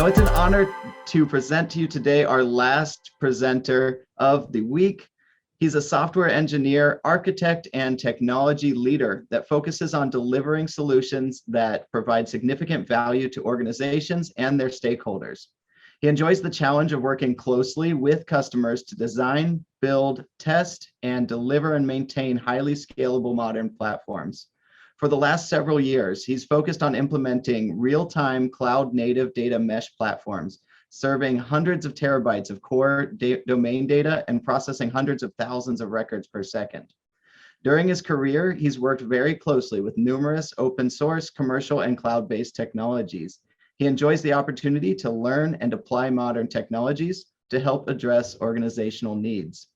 Well, it's an honor to present to you today our last presenter of the week. He's a software engineer, architect, and technology leader that focuses on delivering solutions that provide significant value to organizations and their stakeholders. He enjoys the challenge of working closely with customers to design, build, test, and deliver and maintain highly scalable modern platforms. For the last several years, he's focused on implementing real-time cloud-native data mesh platforms, serving hundreds of terabytes of core domain data and processing hundreds of thousands of records per second. During his career, he's worked very closely with numerous open source, commercial, and cloud-based technologies. He enjoys the opportunity to learn and apply modern technologies to help address organizational needs.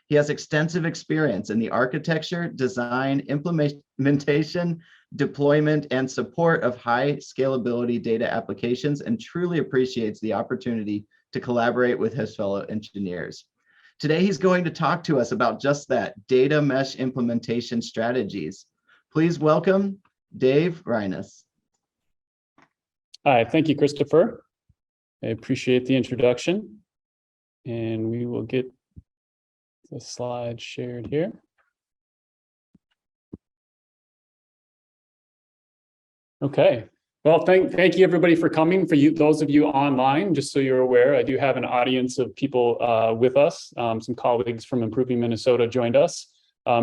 He has extensive experience in the architecture, design, implementation, deployment, and support of high scalability data applications, and truly appreciates the opportunity to collaborate with his fellow engineers. Today, he's going to talk to us about just that, data mesh implementation strategies. Please welcome Dave Reines. Hi, thank you, Christopher. I appreciate the introduction, and we will get the slide shared here. Okay, well, thank you everybody for coming. For you, those of you online, just so you're aware, I do have an audience of people with us. Some colleagues from Improving Minnesota joined us.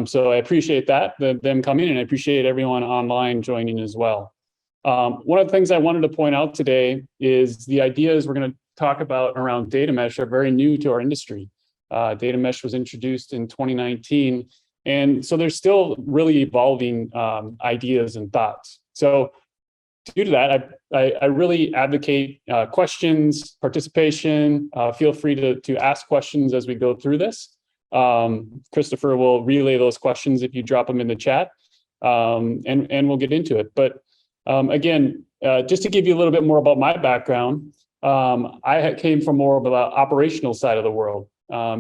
So I appreciate that, them coming, and I appreciate everyone online joining as well. One of the things I wanted to point out today is the ideas we're going to talk about around data mesh are very new to our industry. Data mesh was introduced in 2019, and so there's still really evolving ideas and thoughts. So due to that, I really advocate questions, participation. Feel free to ask questions as we go through this. Christopher will relay those questions if you drop them in the chat, and we'll get into it. But again, just to give you a little bit more about my background, I came from more of the operational side of the world.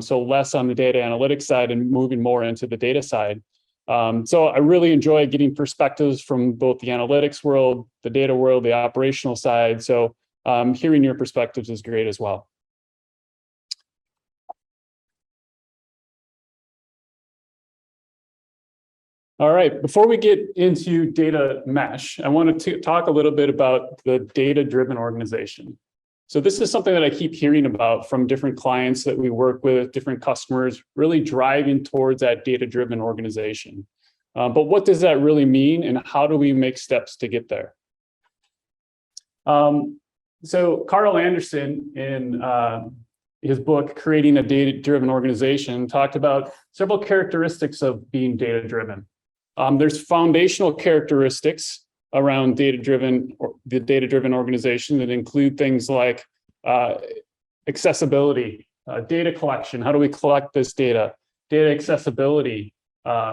So less on the data analytics side and moving more into the data side. So I really enjoy getting perspectives from both the analytics world, the data world, the operational side. So hearing your perspectives is great as well. All right, before we get into data mesh, I wanted to talk a little bit about the data-driven organization. So this is something that I keep hearing about from different clients that we work with, different customers, really driving towards that data-driven organization. But what does that really mean, and how do we make steps to get there? So Carl Anderson, in his book, Creating a Data-Driven Organization, talked about several characteristics of being data-driven. There's foundational characteristics around the data-driven organization that include things like accessibility, data collection, how do we collect this data accessibility,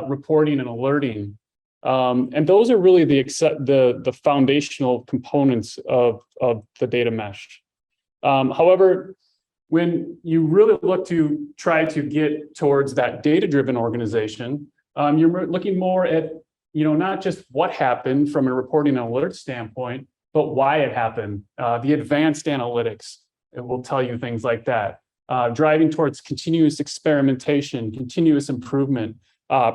reporting and alerting. And those are really the foundational components of the data mesh. However, when you really look to try to get towards that data-driven organization, you're looking more at not just what happened from a reporting and alert standpoint, but why it happened. The advanced analytics, it will tell you things like that. Driving towards continuous experimentation, continuous improvement,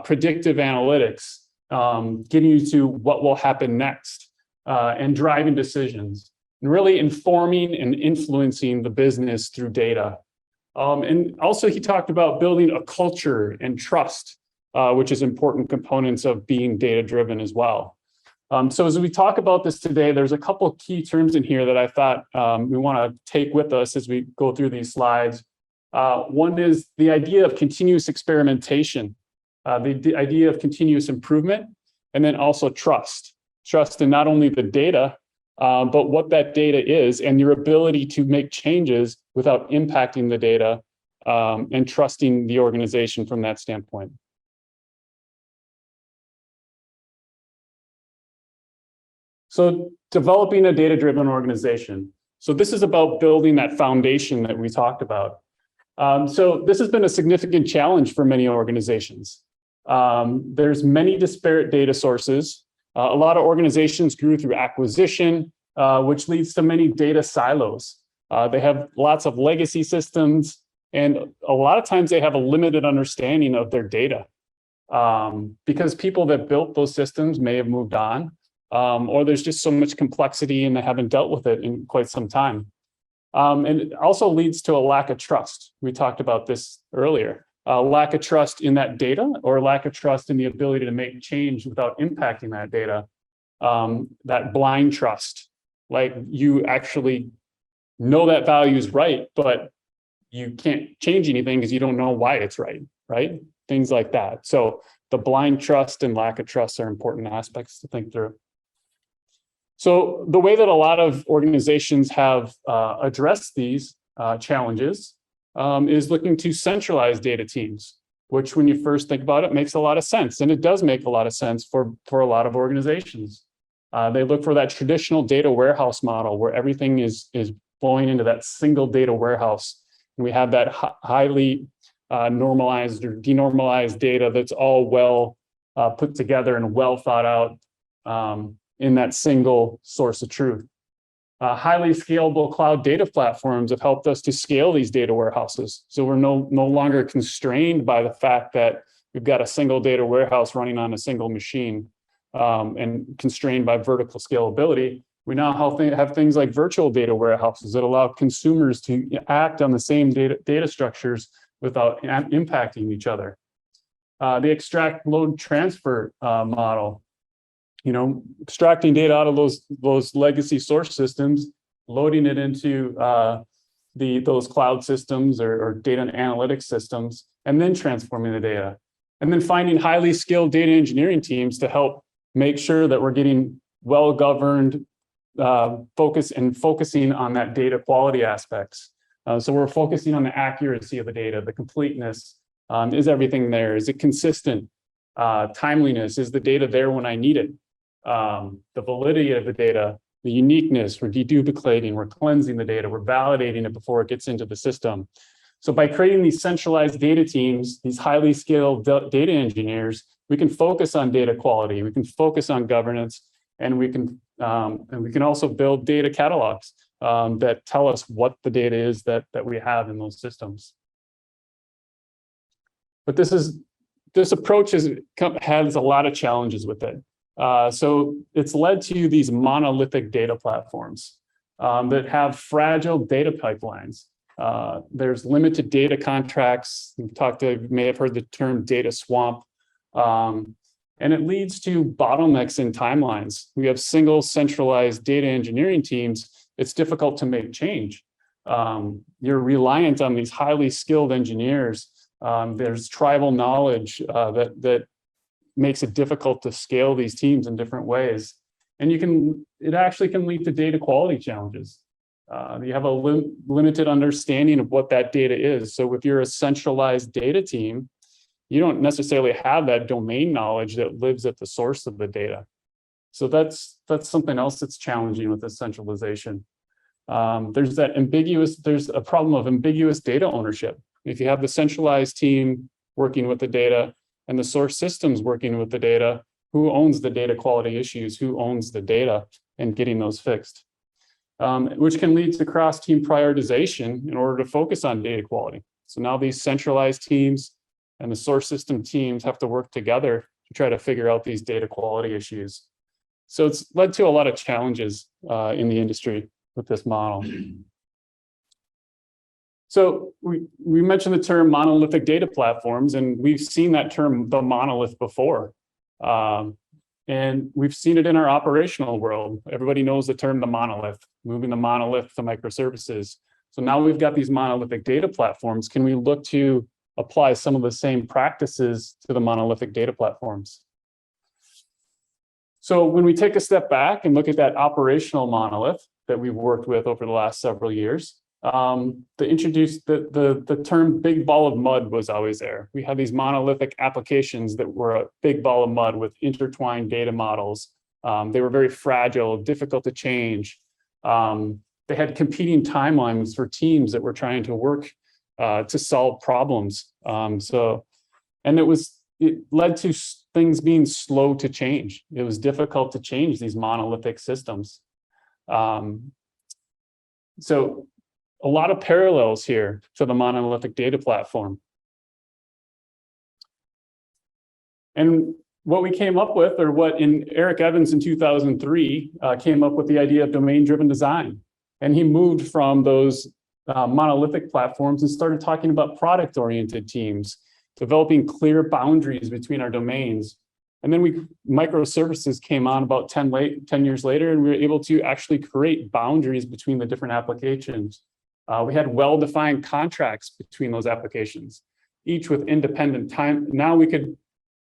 predictive analytics, getting you to what will happen next, and driving decisions, and really informing and influencing the business through data. And also he talked about building a culture and trust, which is important components of being data-driven as well. So as we talk about this today, there's a couple of key terms in here that I thought we want to take with us as we go through these slides. One is the idea of continuous experimentation, the idea of continuous improvement, and then also trust. Trust in not only the data, but what that data is and your ability to make changes without impacting the data, and trusting the organization from that standpoint. So developing a data-driven organization. So this is about building that foundation that we talked about. So this has been a significant challenge for many organizations. There's many disparate data sources. A lot of organizations grew through acquisition, which leads to many data silos. They have lots of legacy systems, and a lot of times they have a limited understanding of their data, because people that built those systems may have moved on, or there's just so much complexity and they haven't dealt with it in quite some time. And it also leads to a lack of trust. We talked about this earlier. Lack of trust in that data, or lack of trust in the ability to make change without impacting that data. That blind trust, like you actually know that value is right, but you can't change anything because you don't know why it's right? Things like that. So the blind trust and lack of trust are important aspects to think through. So the way that a lot of organizations have addressed these challenges is looking to centralized data teams, which when you first think about it, makes a lot of sense. And it does make a lot of sense for a lot of organizations. They look for that traditional data warehouse model where everything is flowing into that single data warehouse. And we have that highly normalized or denormalized data that's all well put together and well thought out in that single source of truth. Highly scalable cloud data platforms have helped us to scale these data warehouses. So we're no longer constrained by the fact that we've got a single data warehouse running on a single machine and constrained by vertical scalability. We now have things like virtual data warehouses that allow consumers to act on the same data structures without impacting each other. The extract, load, transfer model, extracting data out of those legacy source systems, loading it into those cloud systems or data and analytics systems, and then transforming the data. And then finding highly skilled data engineering teams to help make sure that we're getting well-governed focusing on that data quality aspects. So we're focusing on the accuracy of the data, the completeness. Is everything there? Is it consistent? Timeliness, is the data there when I need it? The validity of the data, the uniqueness, we're deduplicating, we're cleansing the data, we're validating it before it gets into the system. So by creating these centralized data teams, these highly skilled data engineers, we can focus on data quality, we can focus on governance, and we can also build data catalogs that tell us what the data is that we have in those systems. But this approach has a lot of challenges with it. So it's led to these monolithic data platforms that have fragile data pipelines. There's limited data contracts. You may have heard the term data swamp. And it leads to bottlenecks in timelines. We have single centralized data engineering teams. It's difficult to make change. You're reliant on these highly skilled engineers. There's tribal knowledge that makes it difficult to scale these teams in different ways. And it actually can lead to data quality challenges. You have a limited understanding of what that data is. So if you're a centralized data team, you don't necessarily have that domain knowledge that lives at the source of the data. So that's something else that's challenging with this centralization. There's a problem of ambiguous data ownership. If you have the centralized team working with the data and the source systems working with the data, who owns the data quality issues? Who owns the data and getting those fixed? Which can lead to cross-team prioritization in order to focus on data quality. So now these centralized teams and the source system teams have to work together to try to figure out these data quality issues. So it's led to a lot of challenges in the industry with this model. So we mentioned the term monolithic data platforms, and we've seen that term, the monolith, before. And we've seen it in our operational world. Everybody knows the term the monolith, moving the monolith to microservices. So now we've got these monolithic data platforms. Can we look to apply some of the same practices to the monolithic data platforms? So when we take a step back and look at that operational monolith that we've worked with over the last several years, the term big ball of mud was always there. We had these monolithic applications that were a big ball of mud with intertwined data models. They were very fragile, difficult to change. They had competing timelines for teams that were trying to work to solve problems. And it led to things being slow to change. It was difficult to change these monolithic systems. So a lot of parallels here to the monolithic data platform. And what we came up with, or what Eric Evans in 2003 came up with the idea of domain-driven design. And he moved from those monolithic platforms and started talking about product-oriented teams, developing clear boundaries between our domains. And then microservices came on about 10 years later, and we were able to actually create boundaries between the different applications. We had well-defined contracts between those applications, each with independent time. Now we could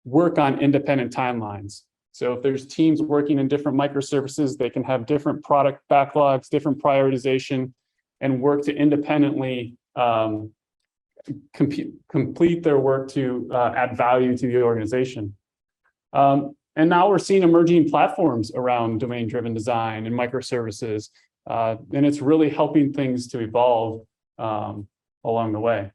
work on independent timelines. So if there's teams working in different microservices, they can have different product backlogs, different prioritization, and work to independently complete their work to add value to the organization. And now we're seeing emerging platforms around domain-driven design and microservices, and it's really helping things to evolve along the way.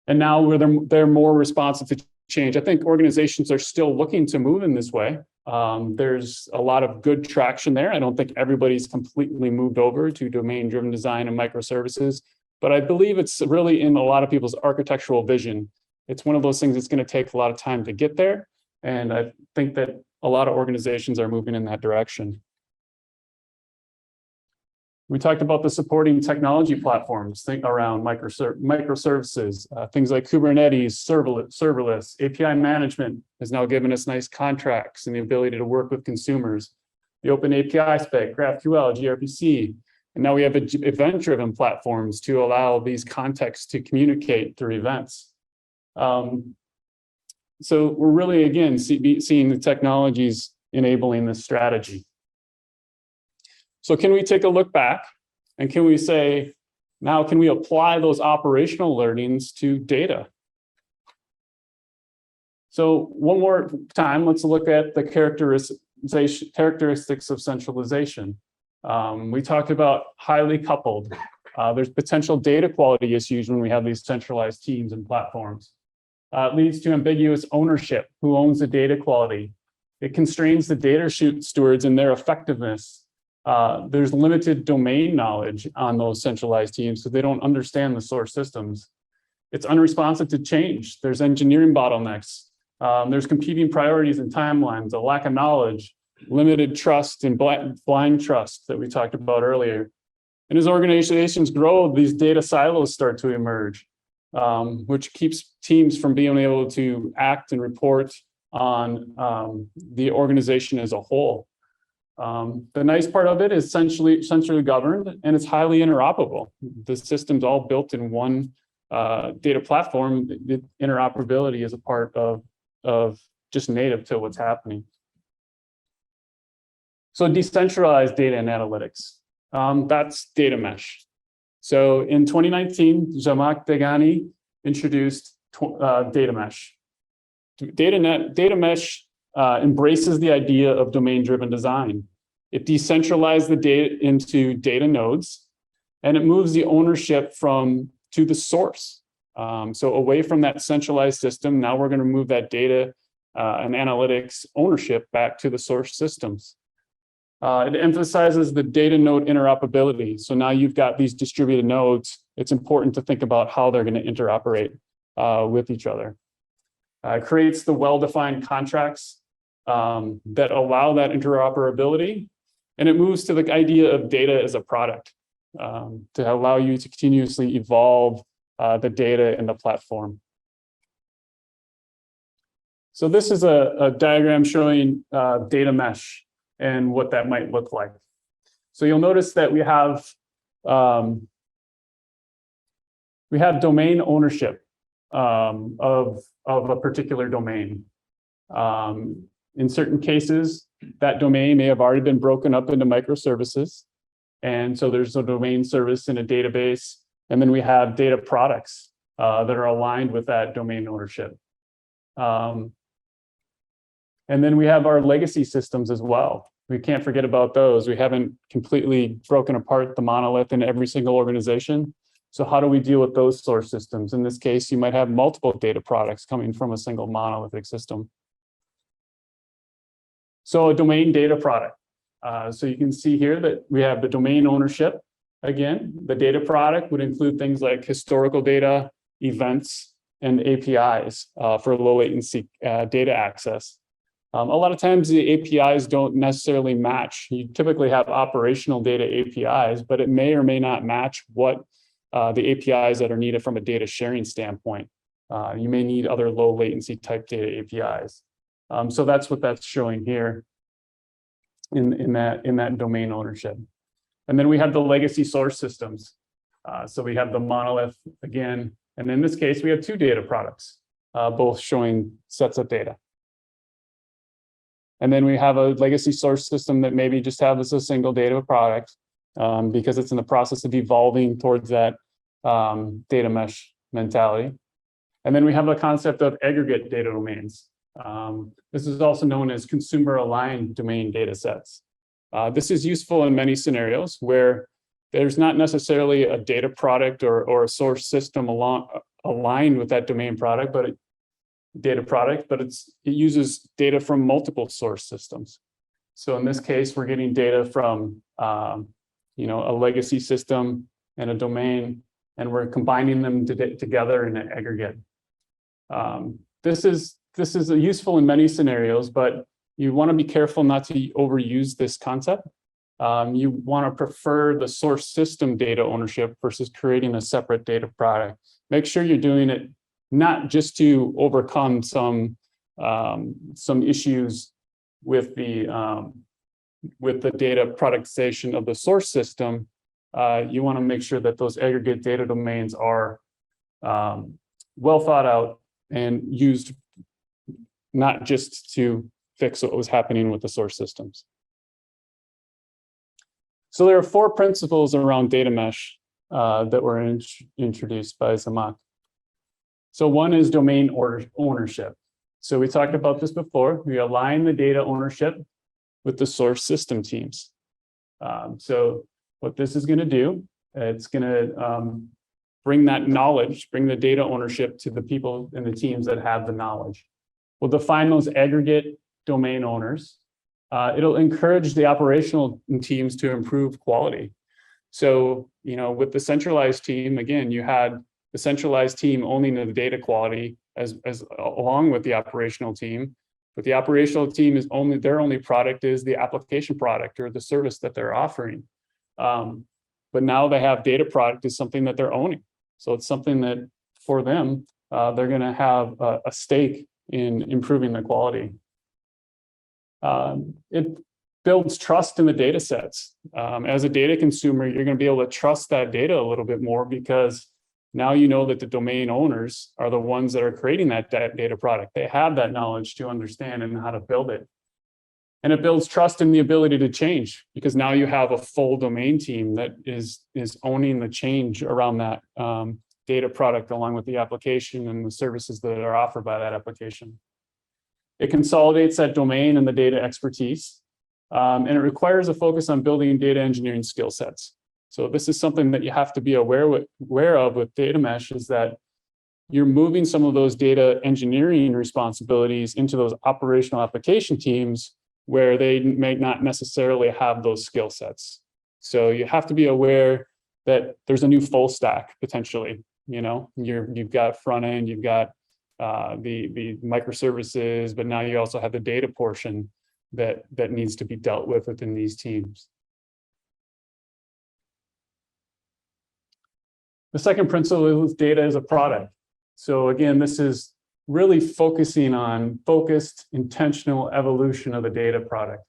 And now they're more responsive to change. I think organizations are still looking to move in this way. There's a lot of good traction there. I don't think everybody's completely moved over to domain-driven design and microservices, but I believe it's really in a lot of people's architectural vision. It's one of those things that's going to take a lot of time to get there. And I think that a lot of organizations are moving in that direction. We talked about the supporting technology platforms, think around microservices, things like Kubernetes, serverless, API management has now given us nice contracts and the ability to work with consumers. The open API spec, GraphQL, gRPC, and now we have event-driven platforms to allow these contexts to communicate through events. So we're really, again, seeing the technologies enabling this strategy. So can we take a look back and can we say, now can we apply those operational learnings to data? So one more time, let's look at the characteristics of centralization. We talked about highly coupled. There's potential data quality issues when we have these centralized teams and platforms. It leads to ambiguous ownership. Who owns the data quality? It constrains the data stewards in their effectiveness. There's limited domain knowledge on those centralized teams, so they don't understand the source systems. It's unresponsive to change. There's engineering bottlenecks. There's competing priorities and timelines, a lack of knowledge, limited trust and blind trust that we talked about earlier. And as organizations grow, these data silos start to emerge, which keeps teams from being able to act and report on the organization as a whole. The nice part of it is centrally governed, and it's highly interoperable. The system's all built in one data platform. The interoperability is a part of just native to what's happening. So decentralized data and analytics, that's data mesh. So in 2019, Zhamak Dehghani introduced data mesh. Data mesh embraces the idea of domain-driven design. It decentralizes the data into data nodes, and it moves the ownership to the source. So away from that centralized system, now we're going to move that data and analytics ownership back to the source systems. It emphasizes the data node interoperability. So now you've got these distributed nodes. It's important to think about how they're going to interoperate with each other. It creates the well-defined contracts that allow that interoperability, and it moves to the idea of data as a product to allow you to continuously evolve the data in the platform. So this is a diagram showing data mesh and what that might look like. So you'll notice that we have domain ownership of a particular domain. In certain cases, that domain may have already been broken up into microservices. And so there's a domain service in a database. And then we have data products that are aligned with that domain ownership. And then we have our legacy systems as well. We can't forget about those. We haven't completely broken apart the monolith in every single organization. So how do we deal with those source systems? In this case, you might have multiple data products coming from a single monolithic system. So a domain data product. So you can see here that we have the domain ownership. Again, the data product would include things like historical data, events, and APIs for low latency data access. A lot of times the APIs don't necessarily match. You typically have operational data APIs, but it may or may not match what the APIs that are needed from a data sharing standpoint. You may need other low latency type data APIs. So that's what that's showing here in that domain ownership. And then we have the legacy source systems. So we have the monolith again, and in this case, we have two data products, both showing sets of data. And then we have a legacy source system that maybe just has a single data product because it's in the process of evolving towards that data mesh mentality. And then we have a concept of aggregate data domains. This is also known as consumer aligned domain data sets. This is useful in many scenarios where there's not necessarily a data product or a source system aligned with that domain product, but it uses data from multiple source systems. So in this case, we're getting data from a legacy system and a domain, and we're combining them together in an aggregate. This is useful in many scenarios, but you want to be careful not to overuse this concept. You want to prefer the source system data ownership versus creating a separate data product. Make sure you're doing it not just to overcome some issues with the data productization of the source system. You want to make sure that those aggregate data domains are well thought out and used not just to fix what was happening with the source systems. So there are 4 principles around data mesh that were introduced by Zhamak. So one is domain ownership. So we talked about this before. We align the data ownership with the source system teams. So what this is going to do, it's going to bring that knowledge, bring the data ownership to the people and the teams that have the knowledge. We'll define those aggregate domain owners. It'll encourage the operational teams to improve quality. So, with the centralized team, again, you had the centralized team owning the data quality as along with the operational team. But the operational team is their only product is the application product or the service that they're offering. But now they have data product is something that they're owning. So it's something that for them, they're going to have a stake in improving the quality. It builds trust in the data sets. As a data consumer, you're going to be able to trust that data a little bit more because now you know that the domain owners are the ones that are creating that data product. They have that knowledge to understand and how to build it. And it builds trust in the ability to change because now you have a full domain team that is owning the change around that data product along with the application and the services that are offered by that application. It consolidates that domain and the data expertise, and it requires a focus on building data engineering skill sets. So this is something that you have to be aware of with data mesh is that you're moving some of those data engineering responsibilities into those operational application teams where they may not necessarily have those skill sets. So you have to be aware that there's a new full stack potentially. You've got front end, you've got the microservices, but now you also have the data portion that needs to be dealt with within these teams. The second principle is data as a product. So again, this is really focusing on focused, intentional evolution of the data product.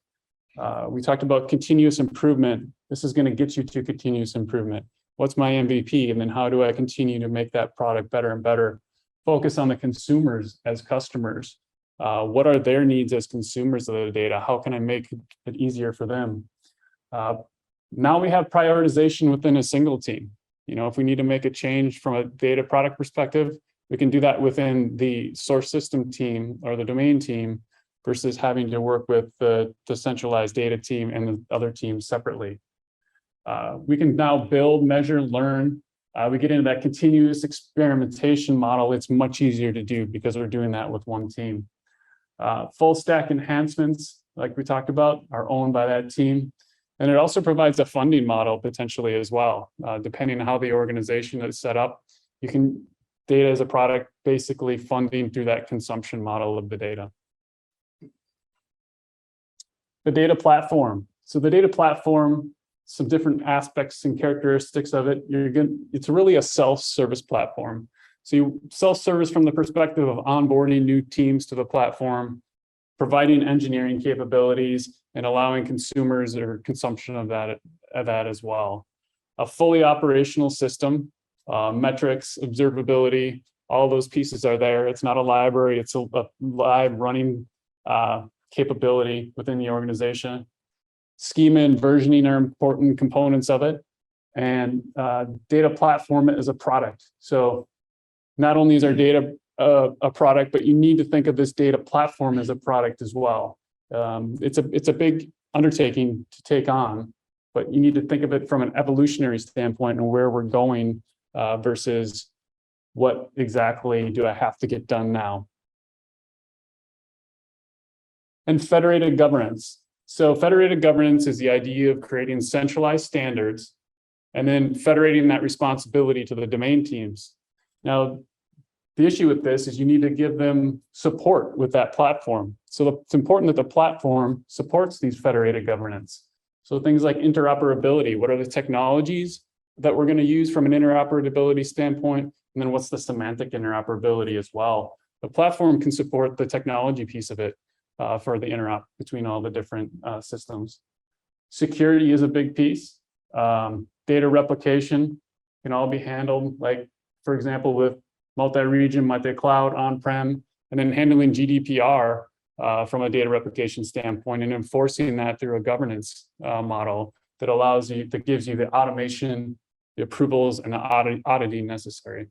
We talked about continuous improvement. This is going to get you to continuous improvement. What's my MVP? And then how do I continue to make that product better and better? Focus on the consumers as customers. What are their needs as consumers of the data? How can I make it easier for them? Now we have prioritization within a single team. If we need to make a change from a data product perspective, we can do that within the source system team or the domain team versus having to work with the centralized data team and the other teams separately. We can now build, measure, learn. We get into that continuous experimentation model. It's much easier to do because we're doing that with one team. Full stack enhancements, like we talked about, are owned by that team. And it also provides a funding model potentially as well. Depending on how the organization is set up, you can data as a product, basically funding through that consumption model of the data. The data platform. So the data platform, some different aspects and characteristics of it. It's really a self-service platform. So you self-service from the perspective of onboarding new teams to the platform, providing engineering capabilities, and allowing consumers or consumption of that as well. A fully operational system, metrics, observability, all those pieces are there. It's not a library, it's a live running capability within the organization. Schema and versioning are important components of it. And data platform is a product. So not only is our data a product, but you need to think of this data platform as a product as well. It's a big undertaking to take on, but you need to think of it from an evolutionary standpoint and where we're going versus what exactly do I have to get done now. And federated governance. So federated governance is the idea of creating centralized standards and then federating that responsibility to the domain teams. Now, the issue with this is you need to give them support with that platform. So it's important that the platform supports these federated governance. So things like interoperability, what are the technologies that we're going to use from an interoperability standpoint? And then what's the semantic interoperability as well? The platform can support the technology piece of it for the interop between all the different systems. Security is a big piece. Data replication can all be handled, like, for example, with multi-region, multi-cloud, on-prem, and then handling GDPR from a data replication standpoint and enforcing that through a governance model that allows you, that gives you the automation, the approvals, and the auditing necessary.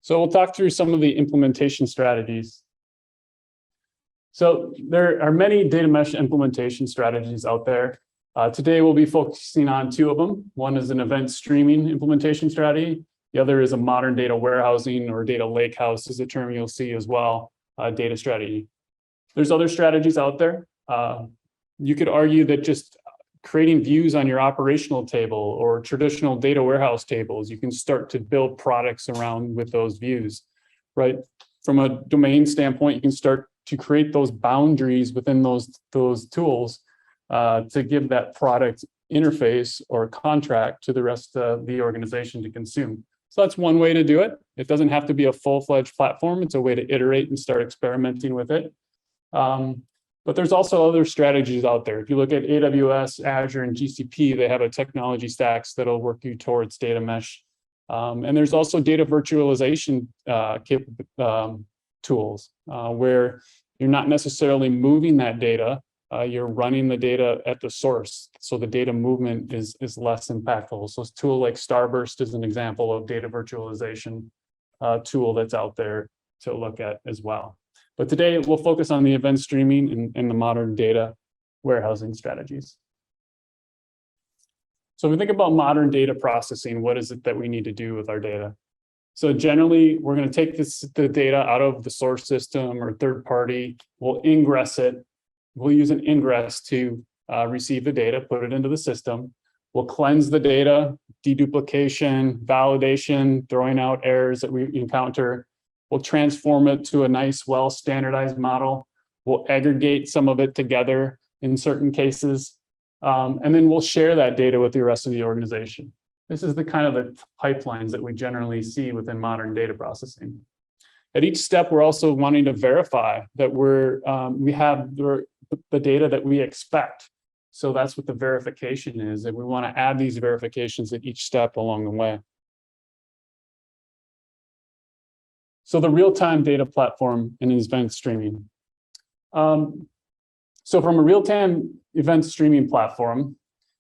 So we'll talk through some of the implementation strategies. So there are many data mesh implementation strategies out there. Today, we'll be focusing on two of them. One is an event streaming implementation strategy. The other is a modern data warehousing, or data lakehouse is a term you'll see as well, data strategy. There's other strategies out there. You could argue that just creating views on your operational table or traditional data warehouse tables, you can start to build products around with those views, right? From a domain standpoint, you can start to create those boundaries within those tools to give that product interface or contract to the rest of the organization to consume. So that's one way to do it. It doesn't have to be a full-fledged platform. It's a way to iterate and start experimenting with it. But there's also other strategies out there. If you look at AWS, Azure, and GCP, they have a technology stacks that'll work you towards data mesh. And there's also data virtualization tools where you're not necessarily moving that data, you're running the data at the source. So the data movement is less impactful. So a tool like Starburst is an example of data virtualization tool that's out there to look at as well. But today we'll focus on the event streaming and the modern data warehousing strategies. So if we think about modern data processing, what is it that we need to do with our data? So generally, we're going to take the data out of the source system or third party. We'll ingress it. We'll use an ingress to receive the data, put it into the system. We'll cleanse the data, deduplication, validation, throwing out errors that we encounter. We'll transform it to a nice, well-standardized model. We'll aggregate some of it together in certain cases. And then we'll share that data with the rest of the organization. This is the kind of the pipelines that we generally see within modern data processing. At each step, we're also wanting to verify that we have the data that we expect. So that's what the verification is, and we want to add these verifications at each step along the way. So the real-time data platform and event streaming. So from a real-time event streaming platform,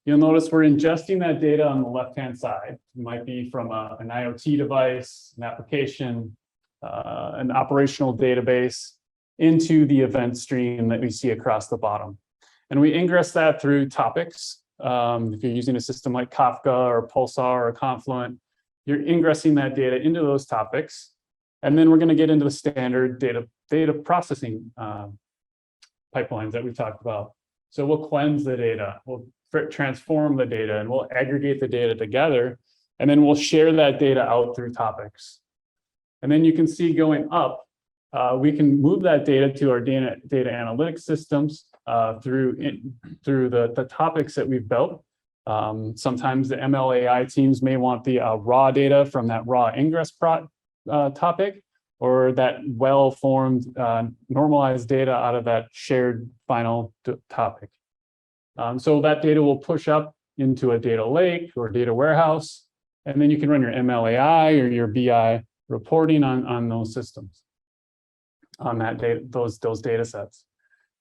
you'll notice we're ingesting that data on the left-hand side. It might be from an IoT device, an application, an operational database into the event stream that we see across the bottom. And we ingress that through topics. If you're using a system like Kafka or Pulsar or Confluent, you're ingressing that data into those topics. And then we're going to get into the standard data processing pipelines that we talked about. So we'll cleanse the data, we'll transform the data, and we'll aggregate the data together, and then we'll share that data out through topics. And then you can see going up, we can move that data to our data analytics systems through the topics that we've built. Sometimes the MLAI teams may want the raw data from that raw ingress topic, or that well-formed normalized data out of that shared final topic. So that data will push up into a data lake or data warehouse, and then you can run your MLAI or your BI reporting on those systems, on that data, those data sets.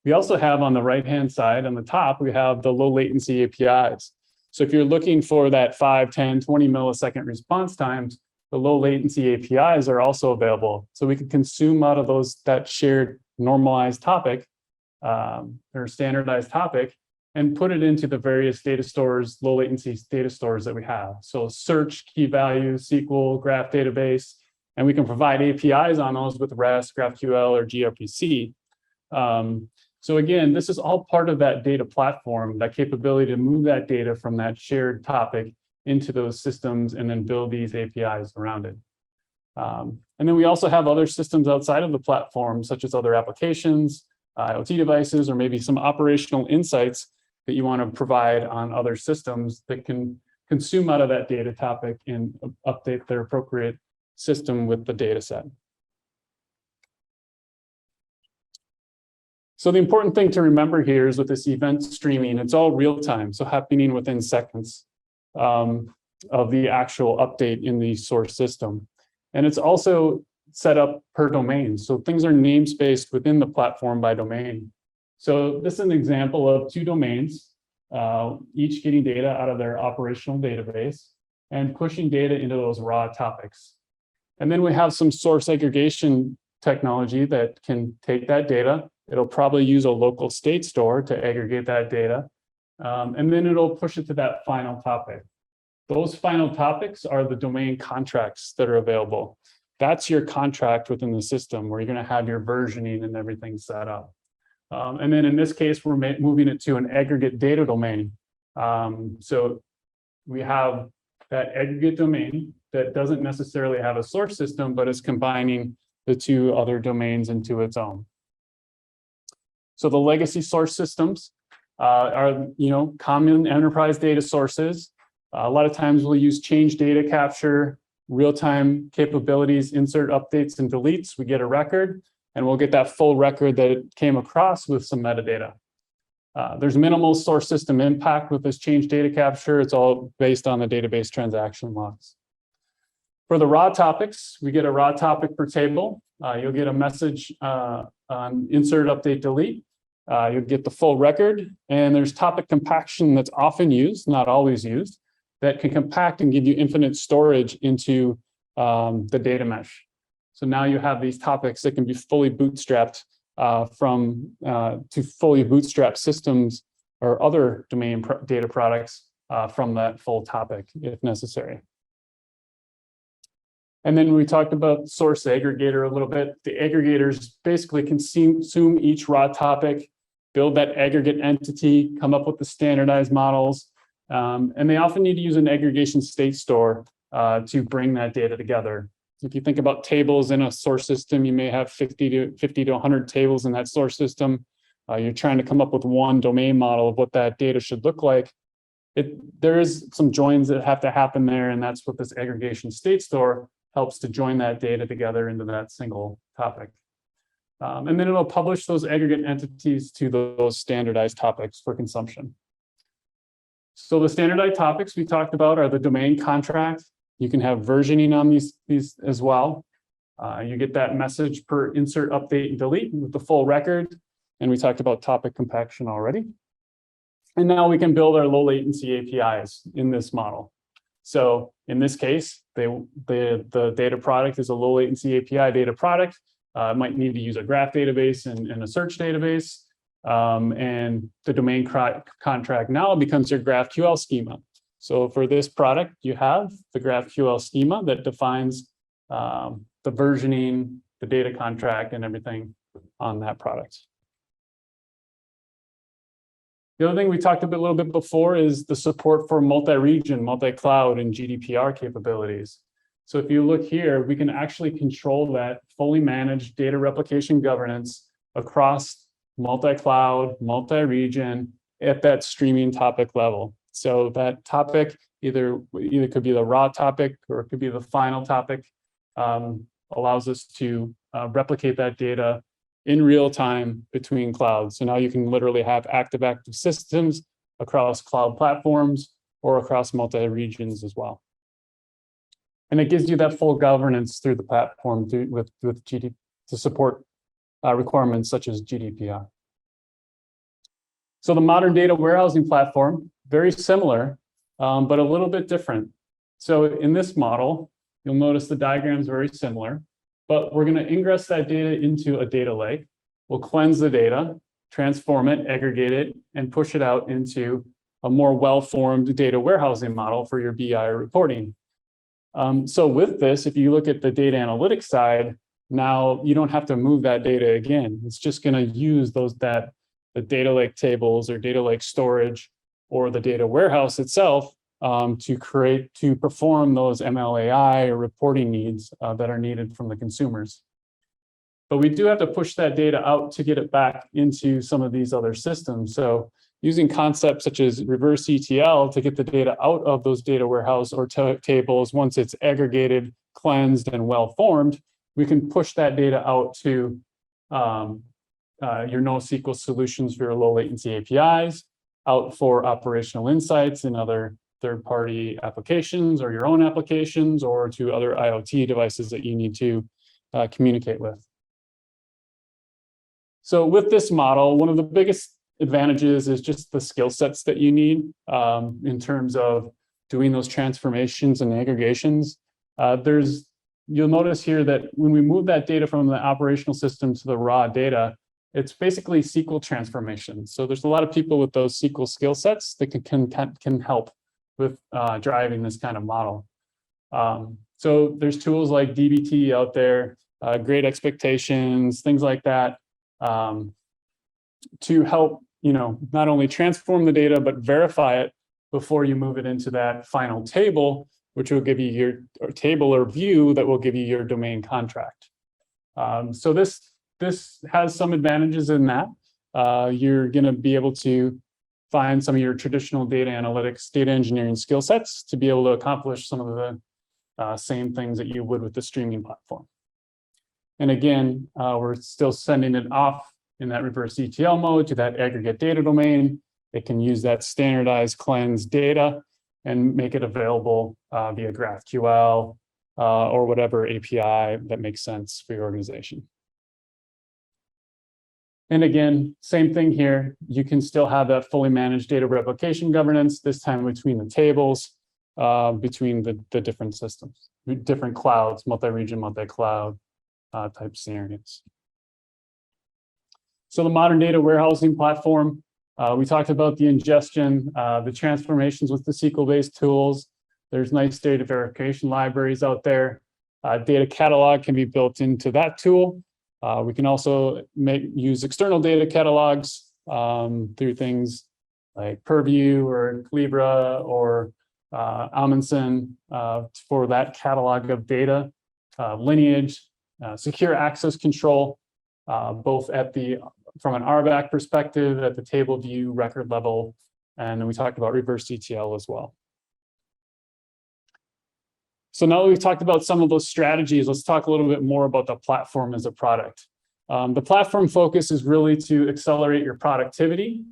We also have on the right-hand side, on the top, we have the low latency APIs. So if you're looking for that 5, 10, 20 millisecond response times, the low latency APIs are also available. So we can consume out of that shared normalized topic or standardized topic and put it into the various data stores, low latency data stores that we have. So search, key value, SQL, graph database, and we can provide APIs on those with REST, GraphQL, or gRPC. So again, this is all part of that data platform, that capability to move that data from that shared topic into those systems and then build these APIs around it. And then we also have other systems outside of the platform, such as other applications, IoT devices, or maybe some operational insights that you want to provide on other systems that can consume out of that data topic and update their appropriate system with the data set. So the important thing to remember here is with this event streaming, it's all real time, so happening within seconds of the actual update in the source system. And it's also set up per domain. So things are namespaced within the platform by domain. So this is an example of 2 domains, each getting data out of their operational database and pushing data into those raw topics. And then we have some source aggregation technology that can take that data. It'll probably use a local state store to aggregate that data. And then it'll push it to that final topic. Those final topics are the domain contracts that are available. That's your contract within the system where you're going to have your versioning and everything set up. And then in this case, we're moving it to an aggregate data domain. So we have that aggregate domain that doesn't necessarily have a source system, but is combining the 2 other domains into its own. So the legacy source systems are, common enterprise data sources. A lot of times we'll use change data capture, real-time capabilities, insert updates and deletes. We get a record, and we'll get that full record that it came across with some metadata. There's minimal source system impact with this change data capture. It's all based on the database transaction logs. For the raw topics, we get a raw topic per table. You'll get a message on insert, update, delete. You'll get the full record, and there's topic compaction that's often used, not always used, that can compact and give you infinite storage into the data mesh. So now you have these topics that can be fully bootstrapped to fully bootstrap systems or other domain data products from that full topic if necessary. And then we talked about source aggregator a little bit. The aggregators basically consume each raw topic, build that aggregate entity, come up with the standardized models, and they often need to use an aggregation state store to bring that data together. If you think about tables in a source system, you may have 50 to 100 tables in that source system. You're trying to come up with one domain model of what that data should look like. There is some joins that have to happen there, and that's what this aggregation state store helps to join that data together into that single topic. And then it'll publish those aggregate entities to those standardized topics for consumption. So the standardized topics we talked about are the domain contract. You can have versioning on these as well. You get that message per insert, update, and delete with the full record. And we talked about topic compaction already. And now we can build our low latency APIs in this model. So in this case, the data product is a low latency API data product. It might need to use a graph database and a search database. And the domain contract now becomes your GraphQL schema. So for this product, you have the GraphQL schema that defines the versioning, the data contract, and everything on that product. The other thing we talked a little bit before is the support for multi-region, multi-cloud, and GDPR capabilities. So if you look here, we can actually control that fully managed data replication governance across multi-cloud, multi-region at that streaming topic level. So that topic either could be the raw topic or it could be the final topic, allows us to replicate that data in real time between clouds. So now you can literally have active systems across cloud platforms or across multi-regions as well. And it gives you that full governance through the platform with GDPR to support requirements such as GDPR. So the modern data warehousing platform, very similar, but a little bit different. So in this model, you'll notice the diagram is very similar, but we're going to ingress that data into a data lake. We'll cleanse the data, transform it, aggregate it, and push it out into a more well-formed data warehousing model for your BI reporting. So with this, if you look at the data analytics side, now you don't have to move that data again. It's just going to use the data lake tables or data lake storage or the data warehouse itself to perform those MLAI or reporting needs that are needed from the consumers. But we do have to push that data out to get it back into some of these other systems. So using concepts such as reverse ETL to get the data out of those data warehouse or tables, once it's aggregated, cleansed, and well-formed, we can push that data out to your NoSQL solutions for your low latency APIs, out for operational insights and other third-party applications or your own applications or to other IoT devices that you need to communicate with. So with this model, one of the biggest advantages is just the skill sets that you need in terms of doing those transformations and aggregations. You'll notice here that when we move that data from the operational system to the raw data, it's basically SQL transformation. So there's a lot of people with those SQL skill sets that can help with driving this kind of model. So there's tools like dbt out there, Great Expectations, things like that, to help not only transform the data but verify it before you move it into that final table, which will give you your table or view that will give you your domain contract. So this has some advantages in that. You're going to be able to find some of your traditional data analytics, data engineering skill sets to be able to accomplish some of the same things that you would with the streaming platform. And again, we're still sending it off in that reverse ETL mode to that aggregate data domain. It can use that standardized cleansed data and make it available via GraphQL or whatever API that makes sense for your organization. And again, same thing here. You can still have that fully managed data replication governance, this time between the tables, between the different systems, different clouds, multi-region, multi-cloud type scenarios. So the modern data warehousing platform, we talked about the ingestion, the transformations with the SQL-based tools. There's nice data verification libraries out there. Data catalog can be built into that tool. We can also use external data catalogs through things like Purview or Calibra or Amundsen for that catalog of data, lineage, secure access control, both from an RBAC perspective at the table view record level, and then we talked about reverse ETL as well. So now that we've talked about some of those strategies, let's talk a little bit more about the platform as a product. The platform focus is really to accelerate your productivity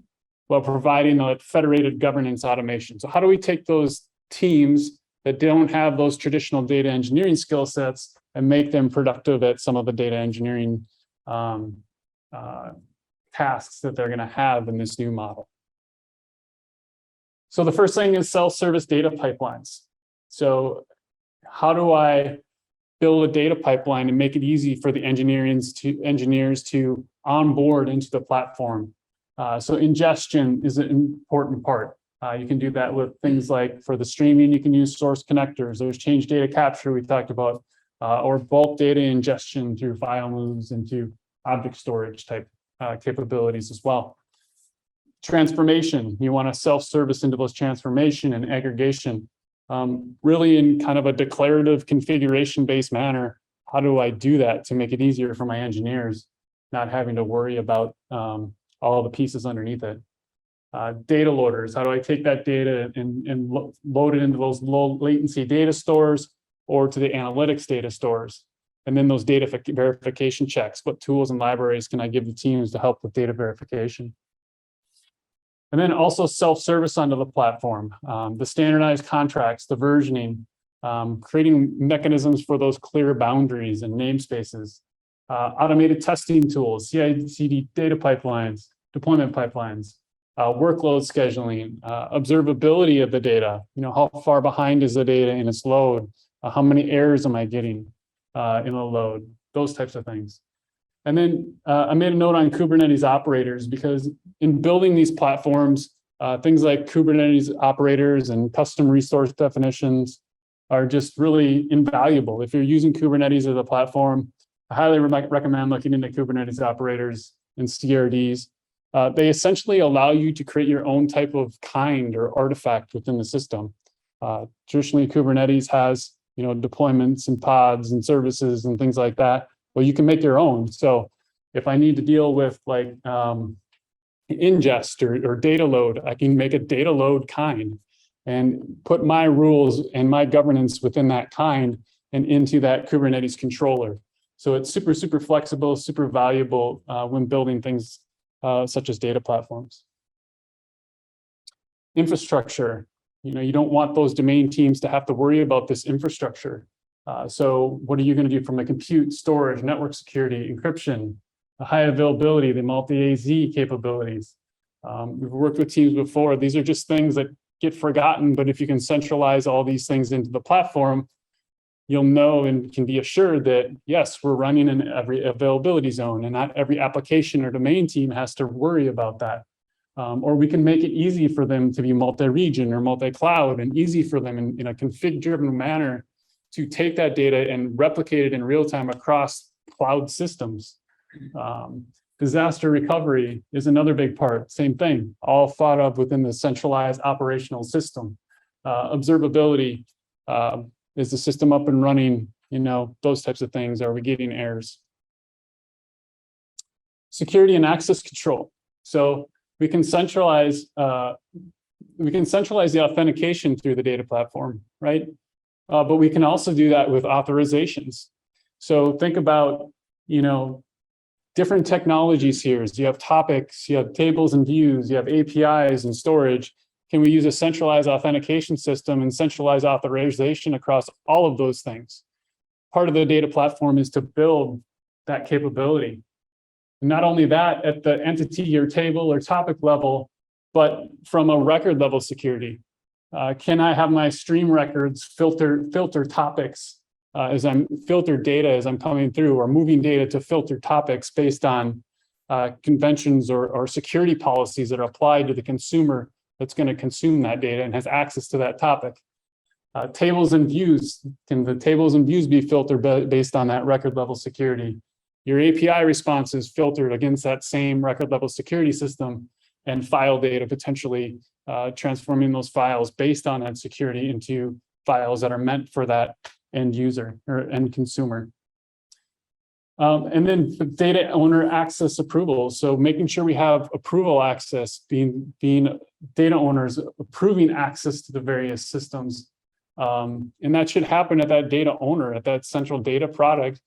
while providing a federated governance automation. So how do we take those teams that don't have those traditional data engineering skill sets and make them productive at some of the data engineering tasks that they're going to have in this new model? So the first thing is self-service data pipelines. So how do I build a data pipeline and make it easy for the engineers to onboard into the platform? So ingestion is an important part. You can do that with things like for the streaming, you can use source connectors. There's change data capture we talked about, or bulk data ingestion through file moves into object storage type capabilities as well. Transformation, you want to self-service into those transformation and aggregation, really in kind of a declarative configuration-based manner. How do I do that to make it easier for my engineers, not having to worry about all the pieces underneath it? Data loaders, how do I take that data and load it into those low latency data stores or to the analytics data stores? And then those data verification checks, what tools and libraries can I give the teams to help with data verification? And then also self-service onto the platform, the standardized contracts, the versioning, creating mechanisms for those clear boundaries and namespaces, automated testing tools, CI/CD data pipelines, deployment pipelines, workload scheduling, observability of the data. How far behind is the data in its load? How many errors am I getting in a load? Those types of things. And then I made a note on Kubernetes operators, because in building these platforms, things like Kubernetes operators and custom resource definitions are just really invaluable. If you're using Kubernetes as a platform, I highly recommend looking into Kubernetes operators and CRDs. They essentially allow you to create your own type of kind or artifact within the system. Traditionally, Kubernetes has deployments and pods and services and things like that. Well, you can make your own. So if I need to deal with like ingest or data load, I can make a data load kind and put my rules and my governance within that kind and into that Kubernetes controller. So it's super, super flexible, super valuable when building things such as data platforms. Infrastructure, you don't want those domain teams to have to worry about this infrastructure. So what are you going to do from a compute, storage, network security, encryption, high availability, the multi-AZ capabilities? We've worked with teams before. These are just things that get forgotten, but if you can centralize all these things into the platform, you'll know and can be assured that, yes, we're running in every availability zone and not every application or domain team has to worry about that. Or we can make it easy for them to be multi-region or multi-cloud and easy for them in a config-driven manner to take that data and replicate it in real time across cloud systems. Disaster recovery is another big part, same thing, all thought of within the centralized operational system. Observability, is the system up and running, those types of things. Are we getting errors? Security and access control. So we can centralize the authentication through the data platform, right? But we can also do that with authorizations. So think about, different technologies here. So you have topics, you have tables and views, you have APIs and storage. Can we use a centralized authentication system and centralized authorization across all of those things? Part of the data platform is to build that capability. Not only that, at the entity or table or topic level, but from a record level security. Can I have my stream records filter topics as I'm filter data as I'm coming through, or moving data to filter topics based on conventions or security policies that are applied to the consumer that's going to consume that data and has access to that topic? Tables and views, can the tables and views be filtered based on that record level security? Your API responses filtered against that same record level security system, and file data potentially transforming those files based on that security into files that are meant for that end user or end consumer. And then the data owner access approval. So making sure we have approval access, being data owners approving access to the various systems. And that should happen at that data owner, at that central data product.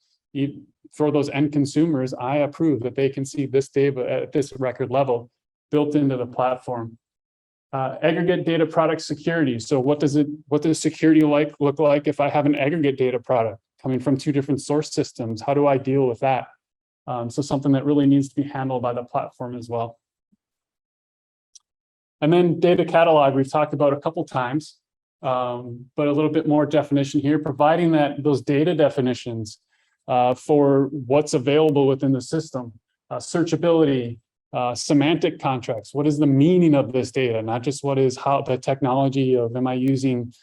For those end consumers, I approve that they can see this data at this record level built into the platform. Aggregate data product security. So what does security look like if I have an aggregate data product coming from two different source systems? How do I deal with that? So something that really needs to be handled by the platform as well. And then data catalog, we've talked about a couple times, but a little bit more definition here, providing those data definitions for what's available within the system. Searchability, semantic contracts. What is the meaning of this data? Not just what is how the technology of, am I using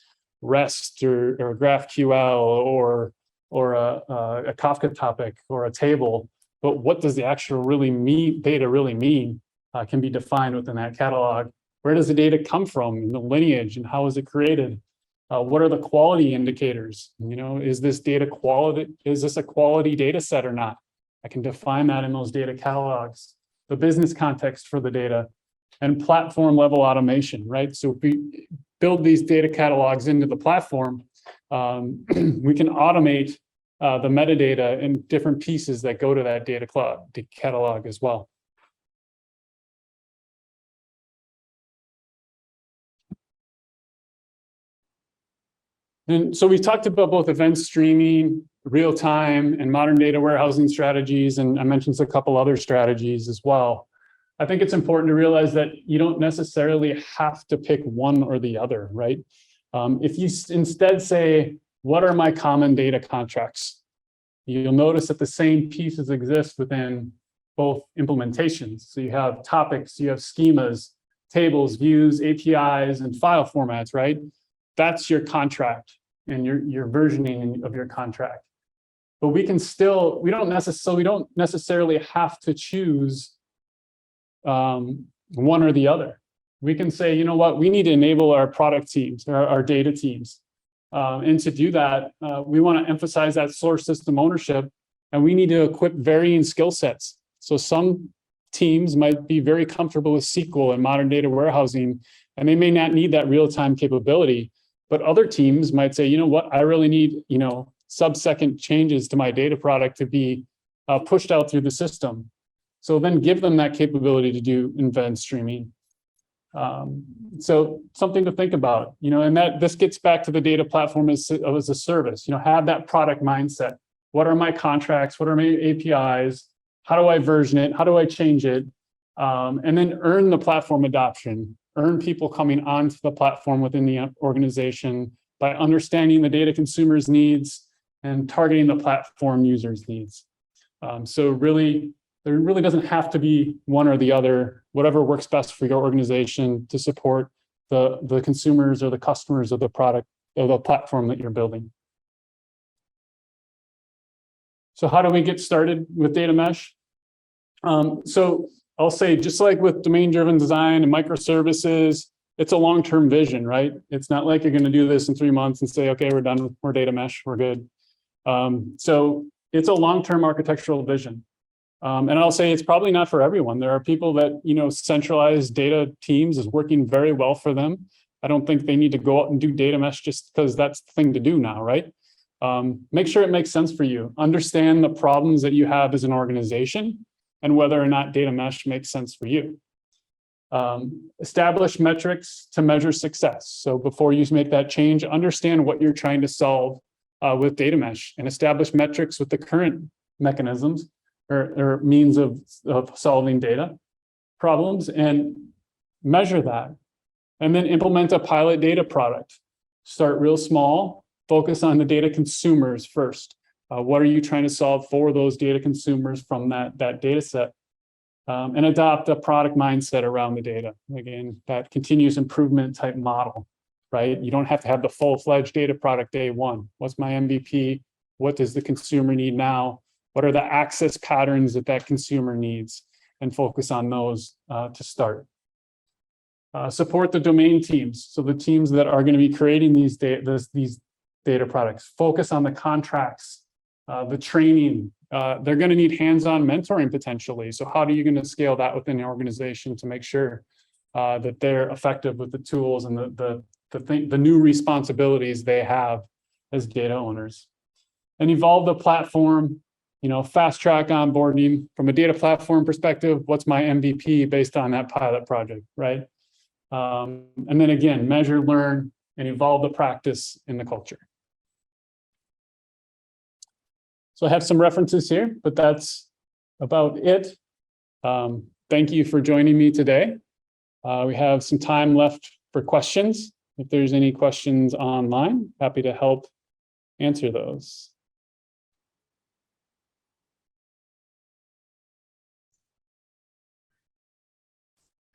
REST or GraphQL or a Kafka topic or a table, but what does the actual data really mean? can be defined within that catalog. Where does the data come from in the lineage, and how is it created? What are the quality indicators? You know, is this data quality? Is this a quality data set or not? I can define that in those data catalogs. The business context for the data, and platform level automation, right? So if we build these data catalogs into the platform, we can automate the metadata in different pieces that go to that data catalog as well. And so we talked about both event streaming, real-time, and modern data warehousing strategies, and I mentioned a couple other strategies as well. I think it's important to realize that you don't necessarily have to pick one or the other, right? If you instead say, what are my common data contracts? You'll notice that the same pieces exist within both implementations. So you have topics, you have schemas, tables, views, APIs, and file formats, right? That's your contract and your versioning of your contract. But we can still, we don't necessarily have to choose one or the other. We can say, you know what, we need to enable our product teams, our data teams. And to do that, we want to emphasize that source system ownership, and we need to equip varying skill sets. So some teams might be very comfortable with SQL and modern data warehousing, and they may not need that real-time capability. But other teams might say, you know what, I really need, you know, sub-second changes to my data product to be pushed out through the system. So then give them that capability to do event streaming. So something to think about, you know, and that this gets back to the data platform as a service, you know, have that product mindset. What are my contracts? What are my APIs? How do I version it? How do I change it? And then earn the platform adoption, earn people coming onto the platform within the organization by understanding the data consumers' needs and targeting the platform users' needs. So really, there really doesn't have to be one or the other, whatever works best for your organization to support the consumers or the customers of the product or the platform that you're building. So how do we get started with data mesh? So I'll say, just like with domain-driven design and microservices, it's a long-term vision, right? It's not like you're going to do this in 3 months and say, okay, we're done, we're data mesh, we're good. So it's a long-term architectural vision. And I'll say it's probably not for everyone. There are people that, you know, centralized data teams is working very well for them. I don't think they need to go out and do data mesh just because that's the thing to do now, right? Make sure it makes sense for you. Understand the problems that you have as an organization and whether or not data mesh makes sense for you. Establish metrics to measure success. So before you make that change, understand what you're trying to solve with data mesh, and establish metrics with the current mechanisms or means of solving data problems, and measure that. And then implement a pilot data product. Start real small, focus on the data consumers first. What are you trying to solve for those data consumers from that data set? And adopt a product mindset around the data. Again, that continuous improvement type model, right? You don't have to have the full-fledged data product day one. What's my MVP? What does the consumer need now? What are the access patterns that consumer needs? And focus on those to start. Support the domain teams. So the teams that are going to be creating these data products. Focus on the contracts, the training. They're going to need hands-on mentoring potentially. So how are you going to scale that within the organization to make sure that they're effective with the tools and the new responsibilities they have as data owners? And evolve the platform. You know, fast track onboarding from a data platform perspective. What's my MVP based on that pilot project, right? And then again, measure, learn, and evolve the practice in the culture. So I have some references here, but that's about it. Thank you for joining me today. We have some time left for questions. If there's any questions online, happy to help answer those.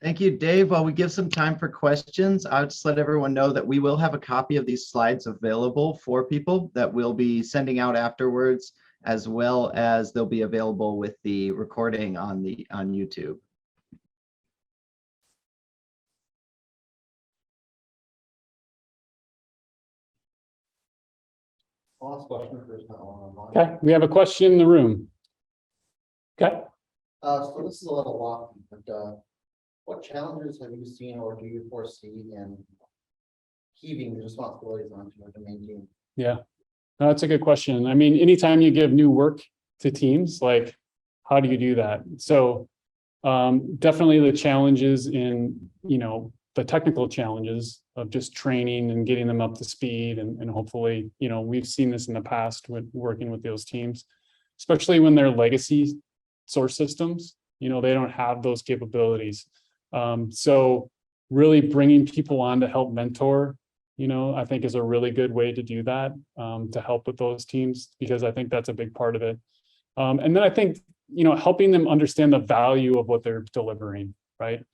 Thank you, Dave. While we give some time for questions, I'll just let everyone know that we will have a copy of these slides available for people that we'll be sending out afterwards, as well as they'll be available with the recording on YouTube. Last question first, not one online. Okay, we have a question in the room. Okay. So this is a little lofty, but what challenges have you seen or do you foresee in heaving the responsibilities onto the main team? Yeah, no, that's a good question. I mean, anytime you give new work to teams, like, how do you do that? So definitely the challenges in, the technical challenges of just training and getting them up to speed. And hopefully, we've seen this in the past with working with those teams, especially when they're legacy source systems, they don't have those capabilities. So really bringing people on to help mentor, I think is a really good way to do that, to help with those teams, because I think that's a big part of it. And then I think, helping them understand the value of what they're delivering, right?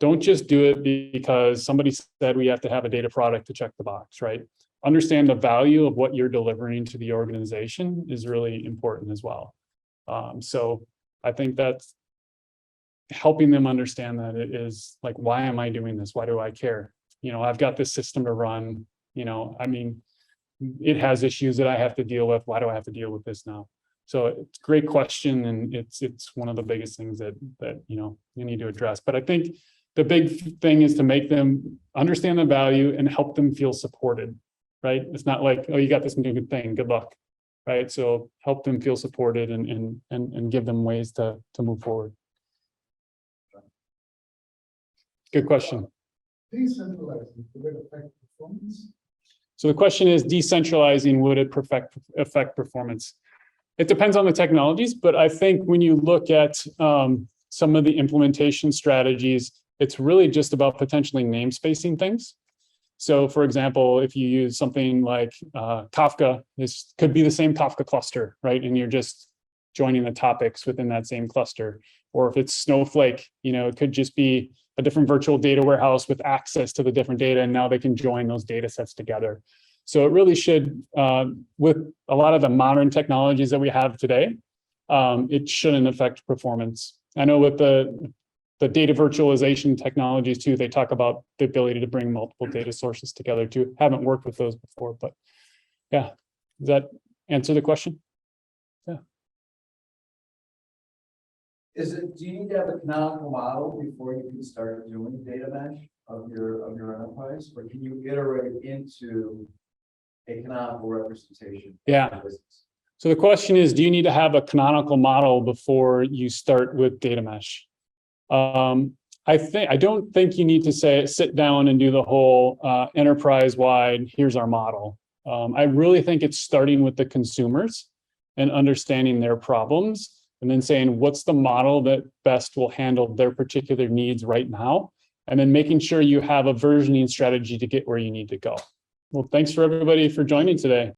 Don't just do it because somebody said we have to have a data product to check the box, right? Understand the value of what you're delivering to the organization is really important as well. So I think that's helping them understand that it is like, why am I doing this? Why do I care? I've got this system to run, I mean, it has issues that I have to deal with. Why do I have to deal with this now? So it's a great question. And it's one of the biggest things that you need to address. But I think the big thing is to make them understand the value and help them feel supported, right? It's not like, oh, you got this new thing, good luck, right? So help them feel supported and give them ways to move forward. Good question. Decentralizing, would it affect performance? So the question is, decentralizing, would it affect performance? It depends on the technologies, but I think when you look at some of the implementation strategies, it's really just about potentially namespacing things. So for example, if you use something like Kafka, this could be the same Kafka cluster, right? And you're just joining the topics within that same cluster. Or if it's Snowflake, it could just be a different virtual data warehouse with access to the different data, and now they can join those data sets together. So it really should, with a lot of the modern technologies that we have today, it shouldn't affect performance. I know with the data virtualization technologies too, they talk about the ability to bring multiple data sources together too. Haven't worked with those before, but yeah. Does that answer the question? Yeah. Do you need to have a canonical model before you can start doing data mesh of your enterprise, or can you iterate into a canonical representation? Yeah. So the question is, do you need to have a canonical model before you start with data mesh? I don't think you need to sit down and do the whole enterprise-wide, here's our model. I really think it's starting with the consumers and understanding their problems, and then saying, what's the model that best will handle their particular needs right now? And then making sure you have a versioning strategy to get where you need to go. Well, thanks for everybody for joining today.